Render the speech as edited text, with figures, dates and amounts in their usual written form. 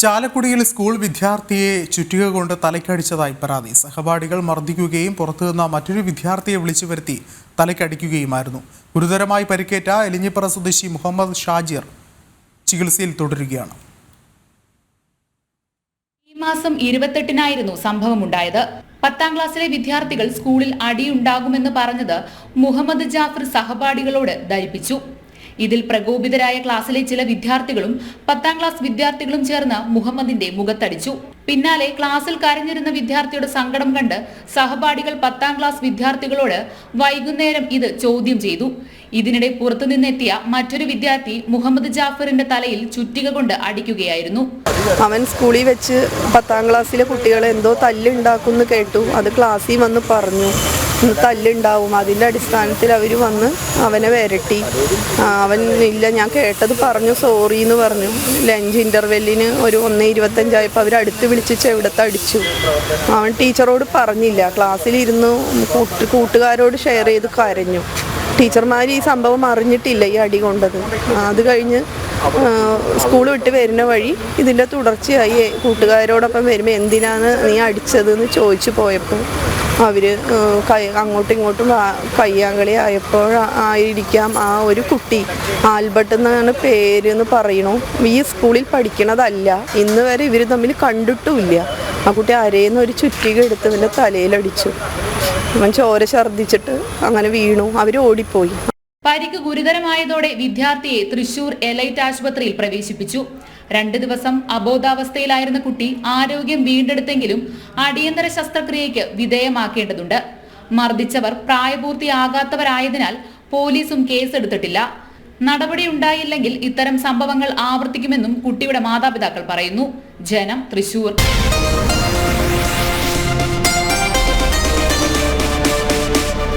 ചാലക്കുടിയിൽ സ്കൂൾ വിദ്യാർത്ഥിയെ ചുറ്റിക കൊണ്ട് തലയ്ക്കടിച്ചതായി പരാതി. സഹപാഠികൾ മർദ്ദിക്കുകയും പുറത്തുനിന്ന മറ്റൊരു വിദ്യാർത്ഥിയെ വിളിച്ചു വരുത്തി തലയ്ക്കടിക്കുകയുമായിരുന്നു. ഗുരുതരമായി പരിക്കേറ്റ എലിഞ്ഞിപ്പറ സ്വദേശി മുഹമ്മദ് ഷാജിർ ചികിത്സയിൽ തുടരുകയാണ്. ഈ മാസം 28-നായിരുന്നു സംഭവമുണ്ടായത്. 10ാം ക്ലാസ്സിലെ വിദ്യാർത്ഥികൾ സ്കൂളിൽ അടിയുണ്ടാകുമെന്ന് പറഞ്ഞത് മുഹമ്മദ് ജാഫർ സഹപാഠികളോട് ധരിപ്പിച്ചു. ഇതിൽ പ്രകോപിതരായ ക്ലാസ്സിലെ ചില വിദ്യാർത്ഥികളും 10ാം ക്ലാസ് വിദ്യാർത്ഥികളും ചേർന്ന് മുഹമ്മദിന്റെ മുഖത്തടിച്ചു. പിന്നാലെ ക്ലാസ്സിൽ കരഞ്ഞിരുന്ന വിദ്യാർത്ഥിയുടെ സങ്കടം കണ്ട് സഹപാഠികൾ 10ാം ക്ലാസ് വിദ്യാർത്ഥികളോട് വൈകുന്നേരം ഇത് ചോദ്യം ചെയ്തു. ഇതിനിടെ പുറത്തുനിന്നെത്തിയ മറ്റൊരു വിദ്യാർത്ഥി മുഹമ്മദ് ജാഫറിന്റെ തലയിൽ ചുറ്റിക കൊണ്ട് അടിക്കുകയായിരുന്നു. അവൻ സ്കൂളിൽ വെച്ച് 10ാം ക്ലാസ്സിലെ കുട്ടികളെ എന്തോ തല്ലുണ്ടാക്കുമെന്ന് കേട്ടു. അത് ക്ലാസ്സിൽ വന്ന് പറഞ്ഞു തല്ലുണ്ടാവും. അതിൻ്റെ അടിസ്ഥാനത്തിൽ അവർ വന്ന് അവനെ വരട്ടി. അവൻ ഇല്ല, ഞാൻ കേട്ടത് പറഞ്ഞു, സോറി എന്ന് പറഞ്ഞു. ലഞ്ച് ഇൻ്റർവെല്ലിന് ഒരു 1:25 അവർ അടുത്ത് വിളിച്ച് ചെവിടത്ത് അടിച്ചു. അവൻ ടീച്ചറോട് പറഞ്ഞില്ല, ക്ലാസ്സിലിരുന്ന് കൂട്ടുകാരോട് ഷെയർ ചെയ്ത് കരഞ്ഞു. ടീച്ചർമാർ ഈ സംഭവം അറിഞ്ഞിട്ടില്ല, ഈ അടി കൊണ്ടത്. അത് കഴിഞ്ഞ് സ്കൂൾ വിട്ട് വരുന്ന വഴി ഇതിൻ്റെ തുടർച്ചയായി കൂട്ടുകാരോടൊപ്പം വരുമ്പോൾ എന്തിനാണ് നീ അടിച്ചതെന്ന് ചോദിച്ചു പോയപ്പോൾ അവർ അങ്ങോട്ടും ഇങ്ങോട്ടും കയ്യാങ്കളി ആയപ്പോൾ ആയിരിക്കാം ആ ഒരു കുട്ടി, ആൽബർട്ട് എന്നാണ് പേരെന്ന് പറയണു, ഈ സ്കൂളിൽ പഠിക്കണതല്ല, ഇന്ന് വരെ ഇവർ തമ്മിൽ കണ്ടിട്ടുമില്ല. ആ കുട്ടി അരേന്ന് ഒരു ചുറ്റിക എടുത്ത് ഇവൻ്റെ തലയിലടിച്ചു. അവൻ ചോര ഛർദ്ദിച്ചിട്ട് അങ്ങനെ വീണു. അവർ ഓടിപ്പോയി. പരിക്ക് ഗുരുതരമായതോടെ വിദ്യാർത്ഥിയെ തൃശൂർ എലൈറ്റ് ആശുപത്രിയിൽ പ്രവേശിപ്പിച്ചു. 2 ദിവസം അബോധാവസ്ഥയിലായിരുന്ന കുട്ടി ആരോഗ്യം വീണ്ടെടുത്തെങ്കിലും അടിയന്തര ശസ്ത്രക്രിയയ്ക്ക് വിധേയമാക്കേണ്ടതുണ്ട്. മർദ്ദിച്ചവർ പ്രായപൂർത്തിയാകാത്തവരായതിനാൽ പോലീസും കേസെടുത്തിട്ടില്ല. നടപടി ഉണ്ടായില്ലെങ്കിൽ ഇത്തരം സംഭവങ്ങൾ ആവർത്തിക്കുമെന്നും കുട്ടിയുടെ മാതാപിതാക്കൾ പറയുന്നു. ജനം, തൃശൂർ.